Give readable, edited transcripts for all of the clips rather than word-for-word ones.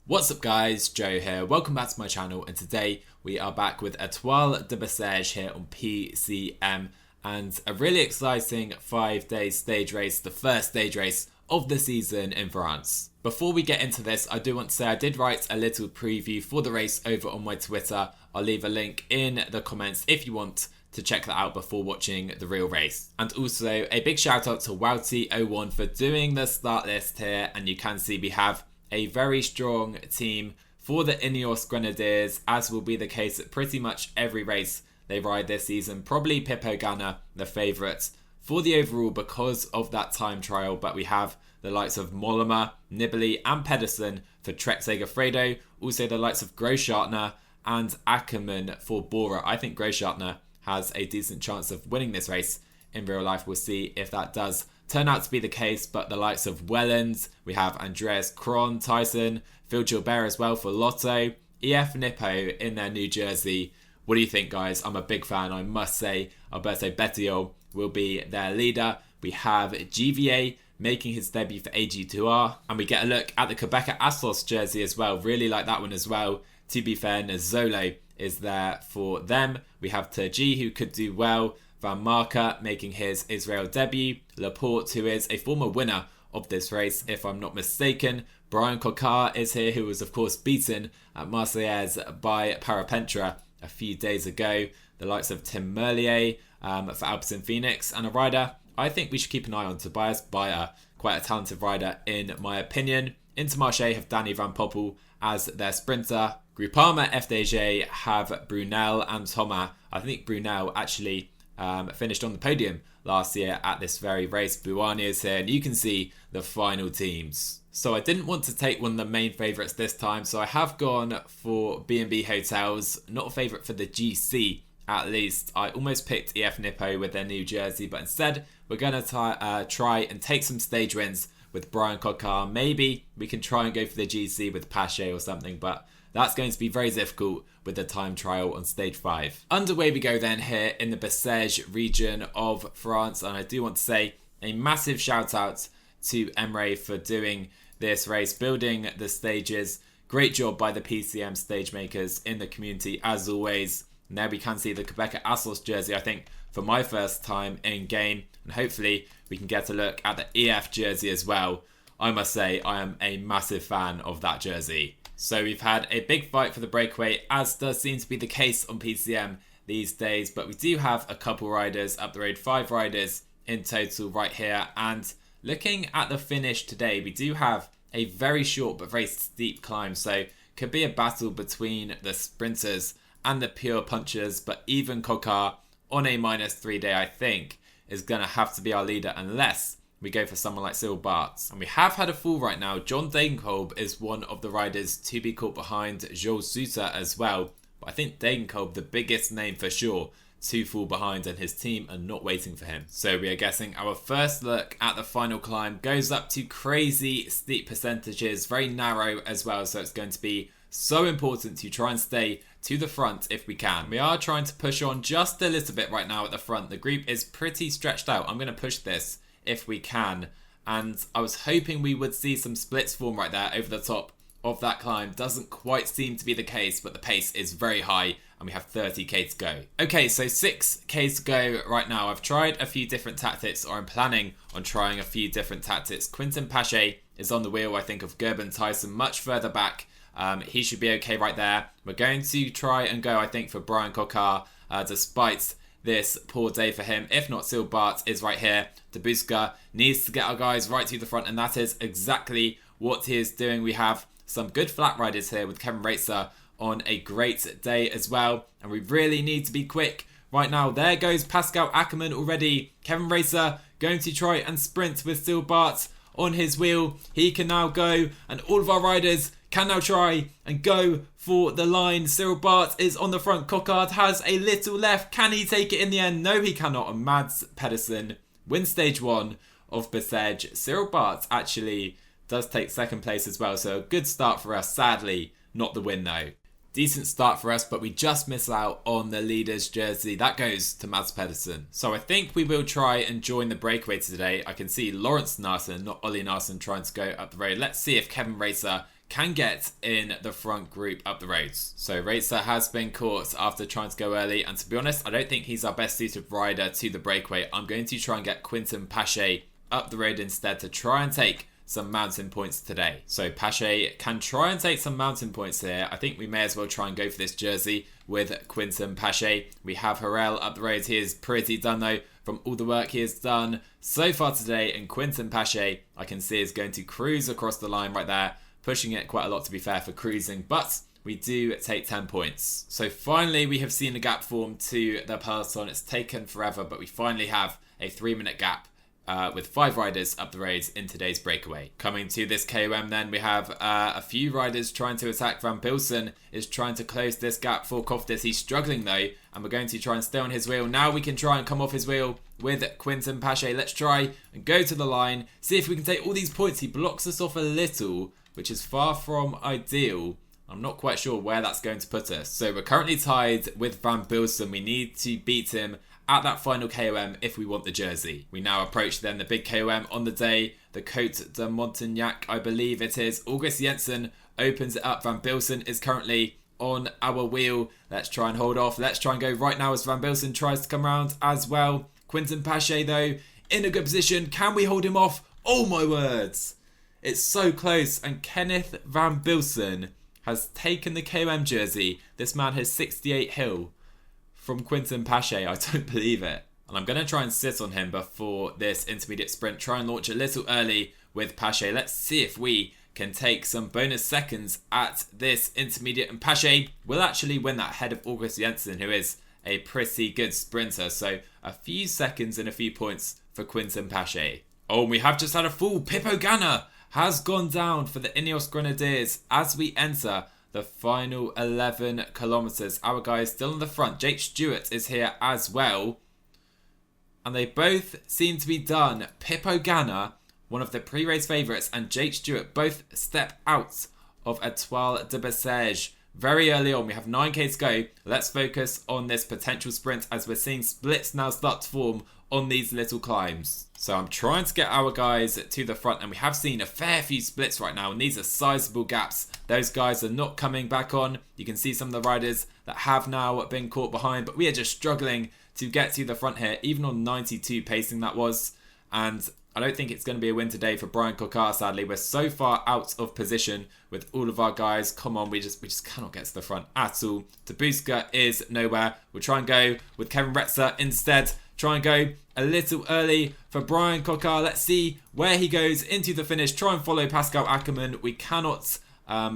What's up guys, Joe here, welcome back to my channel, and today we are back with Etoile de Besseges here on PCM and a really exciting 5-day stage race, the first stage race of the season in France. Before we get into this, I do want to say I did write a little preview for the race over on my Twitter. I'll leave a link in the comments if you want to check that out before watching the real race. And also a big shout out to Wowty01 for doing the start list here, and you can see we have a very strong team for the Ineos Grenadiers, as will be the case at pretty much every race they ride this season. Probably Filippo Ganna, the favourite for the overall because of that time trial, but we have the likes of Mollema, Nibali and Pedersen for Trek Segafredo, also the likes of Großschartner and Ackermann for Bora. I think Großschartner has a decent chance of winning this race in real life. We'll see if that does turn out to be the case, but the likes of Wellens, we have Andreas Kron, Tyson, Phil Gilbert as well for Lotto, EF Nippo in their new jersey. What do you think, guys? I'm a big fan, I must say. Alberto Bettiol will be their leader. We have GVA making his debut for AG2R, and we get a look at the Quebec Asos jersey as well. Really like that one as well. To be fair, Nazolo is there for them. We have Turgi, who could do well. Van Marker making his Israel debut. Laporte, who is a former winner of this race, if I'm not mistaken. Bryan Coquard is here, who was of course beaten at Marseille by Parapentra a few days ago. The likes of Tim Merlier for Alpecin Phoenix, and a rider I think we should keep an eye on, Tobias Bayer, quite a talented rider in my opinion. Intermarché have Danny Van Poppel as their sprinter. Groupama FDJ have Brunel and Thomas. I think Brunel actually finished on the podium last year at this very race. Buani is here, and you can see the final teams. So I didn't want to take one of the main favourites this time, so I have gone for B&B Hotels. Not a favourite for the GC, at least. I almost picked EF Nippo with their new jersey, but instead we're going to try and take some stage wins with Bryan Coquard. Maybe we can try and go for the GC with Pache or something, but that's going to be very difficult with the time trial on stage 5. Underway we go then here in the Besseges region of France, and I do want to say a massive shout out to Emre for doing this race, building the stages. Great job by the PCM stage makers in the community as always. And there we can see the Quebec Asos jersey, I think, for my first time in game, and hopefully we can get a look at the EF jersey as well. I must say I am a massive fan of that jersey. So we've had a big fight for the breakaway, as does seem to be the case on PCM these days, but we do have a couple riders up the road, 5 riders in total right here. And looking at the finish today, we do have a very short but very steep climb, so could be a battle between the sprinters and the pure punchers, but even Coquard on a -3 day I think is going to have to be our leader unless we go for someone like Cyril Bartz. And we have had a fall right now. John Degenkolb is one of the riders to be caught behind Jules Souter as well. But I think Degenkolb, the biggest name for sure, to fall behind, and his team are not waiting for him. So we are guessing our first look at the final climb goes up to crazy steep percentages, very narrow as well. So it's going to be so important to try and stay to the front if we can. We are trying to push on just a little bit right now at the front. The group is pretty stretched out. I'm going to push this if we can, and I was hoping we would see some splits form right there over the top of that climb. Doesn't quite seem to be the case, but the pace is very high and we have 30k to go. Okay, so 6k to go right now. I've tried a few different tactics, or I'm planning on trying a few different tactics. Quentin Pache is on the wheel, I think, of Gerben Tyson much further back. He should be okay right there. We're going to try and go, I think, for Bryan Coquard, despite this poor day for him. If not, Cyril Bartz is right here. Dabuska needs to get our guys right to the front, and that is exactly what he is doing. We have some good flat riders here with Kevin Reitzer on a great day as well, and we really need to be quick right now. There goes Pascal Ackermann already. Kevin Reitzer going to try and sprint with Cyril Bartz on his wheel. He can now go, and all of our riders can now try and go for the line. Cyril Bartz is on the front. Coquard has a little left. Can he take it in the end? No, he cannot. And Mads Pedersen wins stage 1 of Besseges. Cyril Bartz actually does take second place as well, so a good start for us. Sadly, not the win though. Decent start for us, but we just miss out on the leader's jersey. That goes to Mads Pedersen. So I think we will try and join the breakaway today. I can see Lawrence Narson, not Ollie Narson, trying to go up the road. Let's see if Kevin Reitzer can get in the front group up the roads. So Racer has been caught after trying to go early, and to be honest, I don't think he's our best suited rider to the breakaway. I'm going to try and get Quentin Pache up the road instead to try and take some mountain points today. So Pache can try and take some mountain points here. I think we may as well try and go for this jersey with Quentin Pache. We have Harel up the road. He is pretty done though from all the work he has done so far today, and Quentin Pache I can see is going to cruise across the line right there, pushing it quite a lot to be fair for cruising, but we do take 10 points. So finally we have seen a gap form to the peloton. It's taken forever, but we finally have a 3-minute gap with 5 riders up the roads in today's breakaway. Coming to this KOM then, we have a few riders trying to attack. Van Bilsen is trying to close this gap for Koftis. He's struggling though, and we're going to try and stay on his wheel. Now we can try and come off his wheel with Quentin Pache. Let's try and go to the line, see if we can take all these points. He blocks us off a little, which is far from ideal. I'm not quite sure where that's going to put us. So we're currently tied with Van Bilsen. We need to beat him at that final KOM if we want the jersey. We now approach then the big KOM on the day, the Côte de Montagnac, I believe it is. August Jensen opens it up. Van Bilsen is currently on our wheel. Let's try and hold off. Let's try and go right now as Van Bilsen tries to come around as well. Quentin Pache though, in a good position. Can we hold him off? Oh my words. It's so close, and Kenneth Van Bilsen has taken the KOM jersey. This man has 68 hill from Quentin Pache. I don't believe it. And I'm going to try and sit on him before this intermediate sprint. Try and launch a little early with Pache. Let's see if we can take some bonus seconds at this intermediate. And Pache will actually win that ahead of August Jensen, who is a pretty good sprinter. So a few seconds and a few points for Quentin Pache. Oh, and we have just had a fall. Filippo Ganna has gone down for the Ineos Grenadiers as we enter the final 11 kilometers. Our guy is still in the front. Jake Stewart is here as well. And they both seem to be done. Filippo Ganna, one of the pre-race favourites, and Jake Stewart both step out of Etoile de Besseges very early on. We have 9k to go. Let's focus on this potential sprint as we're seeing splits now start to form on these little climbs. So I'm trying to get our guys to the front, and we have seen a fair few splits right now, and these are sizable gaps. Those guys are not coming back on. You can see some of the riders that have now been caught behind, but we are just struggling to get to the front here, even on 92 pacing that was. And I don't think it's going to be a win today for Bryan Coquard, sadly. We're so far out of position with all of our guys. Come on, we just cannot get to the front at all. Timmsoski is nowhere. We'll try and go with Kevin Retzer instead. Try and go a little early for Bryan Coquard. Let's see where he goes into the finish. Try and follow Pascal Ackermann. We cannot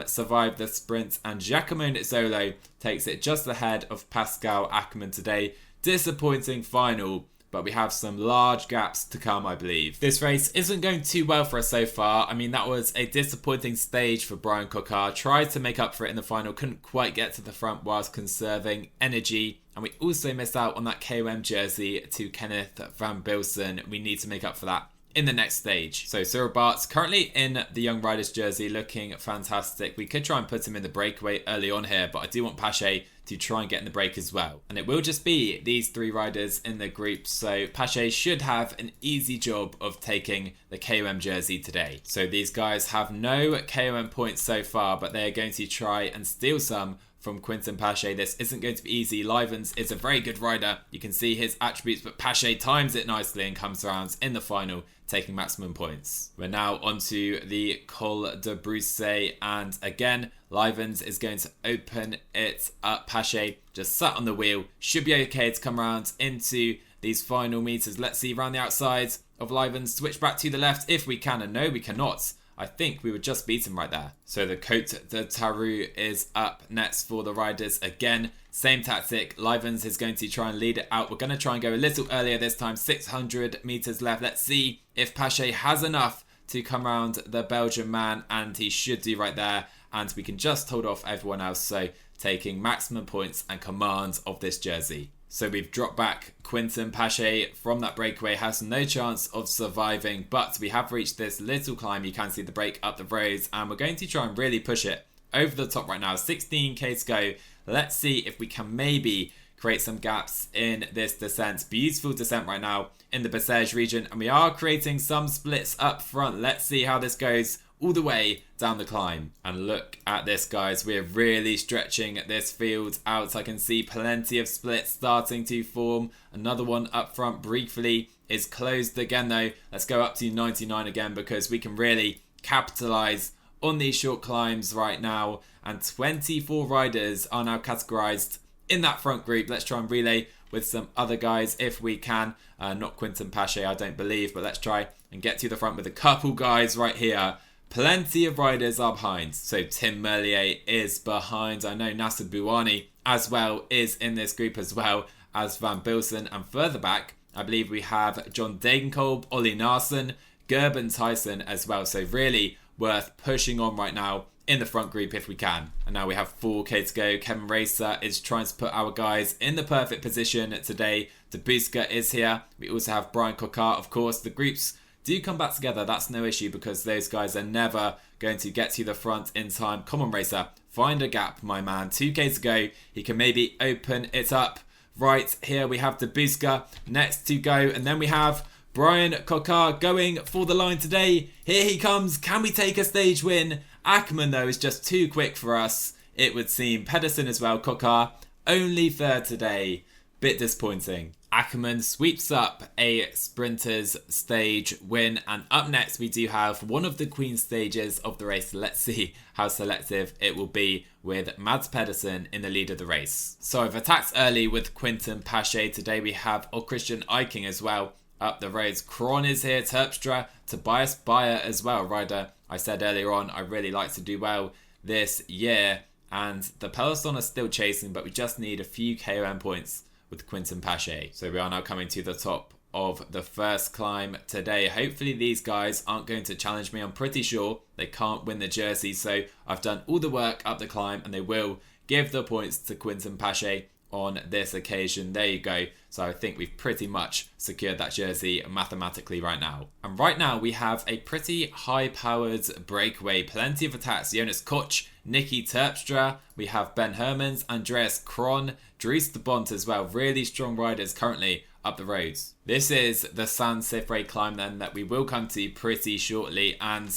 survive the sprint, and Giacomo Nizzolo takes it just ahead of Pascal Ackermann today. Disappointing final, but we have some large gaps to come, I believe. This race isn't going too well for us so far. I mean, that was a disappointing stage for Bryan Coquard. Tried to make up for it in the final, couldn't quite get to the front whilst conserving energy. And we also missed out on that KOM jersey to Kenneth Van Bilsen. We need to make up for that in the next stage. So Cyril Bart's currently in the Young Riders jersey, looking fantastic. We could try and put him in the breakaway early on here, but I do want Pache to try and get in the break as well. And it will just be these 3 riders in the group, so Pache should have an easy job of taking the KOM jersey today. So these guys have no KOM points so far, but they are going to try and steal some from Quentin Pache. This isn't going to be easy. Livens is a very good rider. You can see his attributes, but Pache times it nicely and comes around in the final, taking maximum points. We're now onto the Col de Bruxelles, and again, Livens is going to open it up. Pache just sat on the wheel. Should be okay to come around into these final meters. Let's see around the outside of Livens. Switch back to the left if we can, and no, we cannot. I think we would just beat him right there. So the Côte de Tarou is up next for the riders again. Same tactic. Livens is going to try and lead it out. We're going to try and go a little earlier this time. 600 meters left. Let's see if Pache has enough to come around the Belgian man, and he should do right there. And we can just hold off everyone else. So taking maximum points and command of this jersey. So we've dropped back. Quentin Pache from that breakaway has no chance of surviving, but we have reached this little climb. You can see the break up the roads, and we're going to try and really push it over the top right now. 16k to go. Let's see if we can maybe create some gaps in this descent. Beautiful descent right now in the Besseges region, and we are creating some splits up front. Let's see how this goes. all the way down the climb. And look at this, guys. We're really stretching this field out. I can see plenty of splits starting to form. Another one up front briefly is closed again though. Let's go up to 99 again because we can really capitalize on these short climbs right now. And 24 riders are now categorized in that front group. Let's try and relay with some other guys if we can. Not Quentin Pache, I don't believe, but let's try and get to the front with a couple guys right here. Plenty of riders are behind. So Tim Merlier is behind. I know Nasser Bouani as well is in this group as well as Van Bilsen. And further back, I believe we have John Degenkolb, Ollie Narsson, Gerben Tyson as well. So really worth pushing on right now in the front group if we can. And now we have 4k to go. Kevin Racer is trying to put our guys in the perfect position today. Debuska is here. We also have Bryan Coquard, of course. The groups do come back together. That's no issue because those guys are never going to get to the front in time. Come on, Racer. Find a gap, my man. 2k to go. He can maybe open it up. Right, here we have Debuska next to go. And then we have Bryan Coquard going for the line today. Here he comes. Can we take a stage win? Ackerman, though, is just too quick for us, it would seem. Pedersen as well. Coquard only third today. Bit disappointing. Ackerman sweeps up a sprinters stage win. And up next, we do have one of the queen stages of the race. Let's see how selective it will be with Mads Pedersen in the lead of the race. So I've attacked early with Quentin Pache. Today we have Christian Eiking as well up the roads. Kron is here, Terpstra, Tobias Bayer as well, rider I said earlier on I really like to do well this year. And the peloton are still chasing, but we just need a few KOM points with Quentin Pache. So we are now coming to the top of the first climb today. Hopefully these guys aren't going to challenge me. I'm pretty sure they can't win the jersey, so I've done all the work up the climb and they will give the points to Quentin Pache on this occasion. There you go. So I think we've pretty much secured that jersey mathematically right now. And right now we have a pretty high-powered breakaway. Plenty of attacks. Jonas Koch, Nicky Terpstra. We have Ben Hermans, Andreas Kron, Dries de Bont as well. Really strong riders currently up the roads. This is the San Cifre climb then that we will come to pretty shortly. And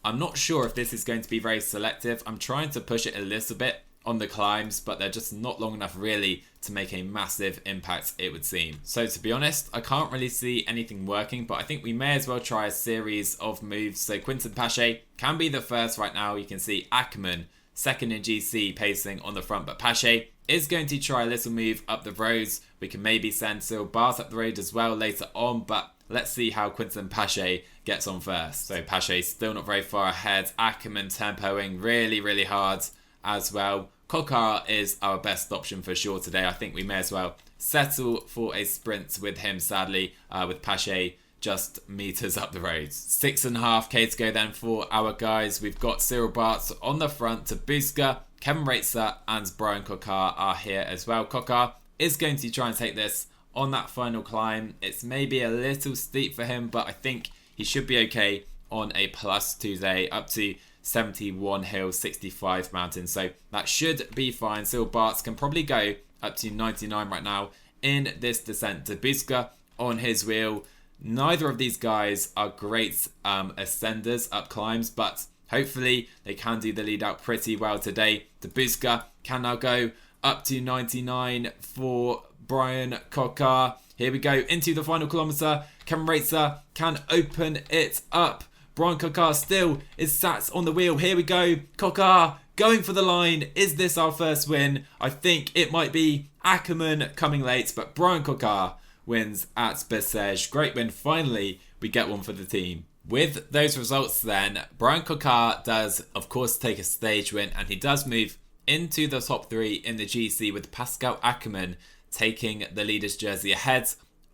I'm not sure if this is going to be very selective. I'm trying to push it a little bit on the climbs, but they're just not long enough really to make a massive impact, it would seem. So to be honest, I can't really see anything working, but I think we may as well try a series of moves. So Quentin Pache can be the first right now. You can see Ackerman second in GC pacing on the front, but Pache is going to try a little move up the roads. We can maybe send Cyril Barth up the road as well later on, but let's see how Quentin Pache gets on first. So Pache still not very far ahead. Ackerman tempoing really, really hard as well. Coquard is our best option for sure today. I think we may as well settle for a sprint with him, sadly, with Pache just meters up the roads. 6.5k to go then for our guys. We've got Cyril Bartz on the front. Debuska, Kevin Raetzer and Bryan Coquard are here as well. Coquard is going to try and take this on that final climb. It's maybe a little steep for him, but I think he should be okay on a +2 day up to 71 hills, 65 mountains. So that should be fine. Cyril Bartz can probably go up to 99 right now in this descent. Debuska on his wheel. Neither of these guys are great ascenders up climbs, but hopefully they can do the lead out pretty well today. Debuska can now go up to 99 for Bryan Coquard. Here we go into the final kilometre. Kevin Raetzer can open it up. Bryan Coquard still is sat on the wheel. Here we go. Coquard going for the line. Is this our first win? I think it might be. Ackerman coming late, but Bryan Coquard wins at Besseges. Great win. Finally, we get one for the team. With those results then, Bryan Coquard does, of course, take a stage win, and he does move into the top 3 in the GC with Pascal Ackerman taking the leader's jersey ahead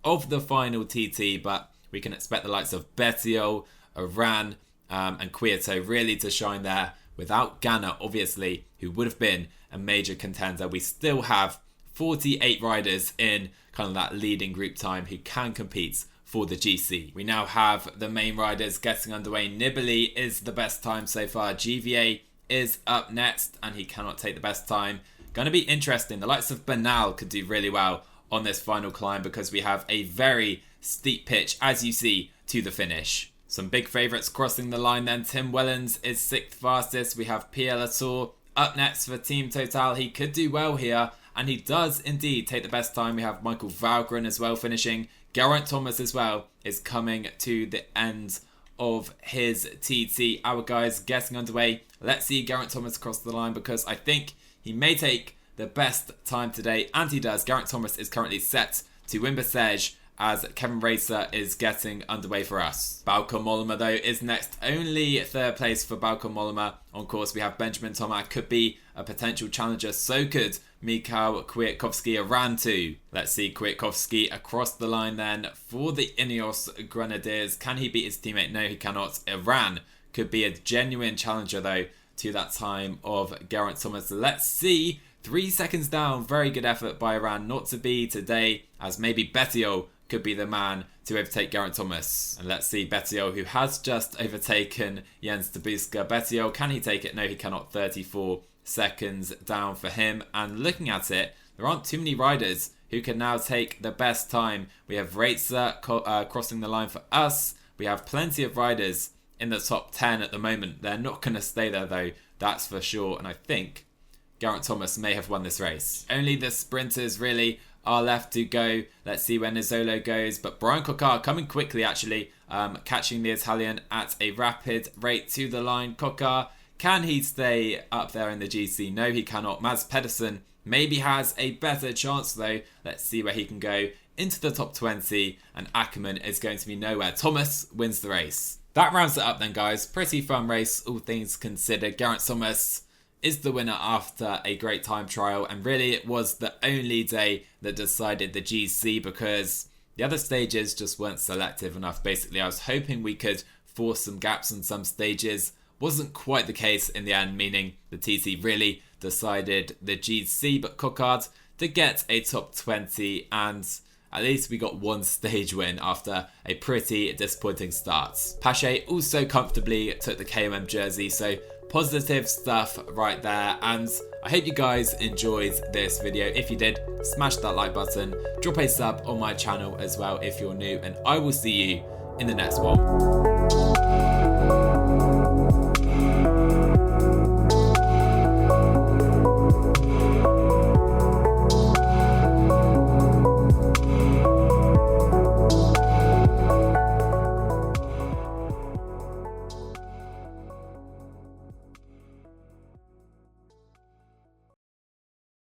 of the final TT, but we can expect the likes of Bettiol, Oran and Quieto really to shine there without Ganna, obviously, who would have been a major contender. We still have 48 riders in kind of that leading group time who can compete for the GC. We now have the main riders getting underway. Nibali is the best time so far. GVA is up next and he cannot take the best time. Going to be interesting. The likes of Bernal could do really well on this final climb because we have a very steep pitch, as you see, to the finish. Some big favourites crossing the line then. Tim Wellens is 6th fastest. We have Pierre Latour up next for Team Total. He could do well here, and he does indeed take the best time. We have Michael Valgren as well finishing. Geraint Thomas as well is coming to the end of his TT. Our guys getting underway. Let's see Geraint Thomas cross the line, because I think he may take the best time today, and he does. Geraint Thomas is currently set to win Bességes as Kevin Racer is getting underway for us. Bauke Mollema though is next, only 3rd place for Bauke Mollema. On course we have Benjamin Tomac, could be a potential challenger, so could Mikhail Kwiatkowski Iran too. Let's see Kwiatkowski across the line then for the Ineos Grenadiers. Can he beat his teammate? No, he cannot. Iran could be a genuine challenger though to that time of Geraint Thomas. Let's see. 3 seconds down, very good effort by Iran, not to be today, as maybe Bettiol could be the man to overtake Geraint Thomas. And let's see Bettiol, who has just overtaken Jens Tabuska. Bettiol, can he take it? No, he cannot. 34 seconds down for him. And looking at it, there aren't too many riders who can now take the best time. We have Racer crossing the line for us. We have plenty of riders in the top 10 at the moment. They're not going to stay there though, that's for sure. And I think Geraint Thomas may have won this race. Only the sprinters really are left to go. Let's see where Nizzolo goes. But Bryan Coquard coming quickly actually, catching the Italian at a rapid rate to the line. Coquard, can he stay up there in the GC? No, he cannot. Mads Pedersen maybe has a better chance though. Let's see where he can go into the top 20, and Ackerman is going to be nowhere. Thomas wins the race. That rounds it up then, guys. Pretty fun race, all things considered. Geraint Thomas is the winner after a great time trial, and really it was the only day that decided the GC, because the other stages just weren't selective enough. Basically, I was hoping we could force some gaps on some stages. Wasn't quite the case in the end, meaning the TT really decided the GC. But Coquard to get a top 20, and at least we got one stage win after a pretty disappointing start. Pache also comfortably took the KOM jersey, so positive stuff right there. And I hope you guys enjoyed this video. If you did, smash that like button, drop a sub on my channel as well if you're new, and I will see you in the next one.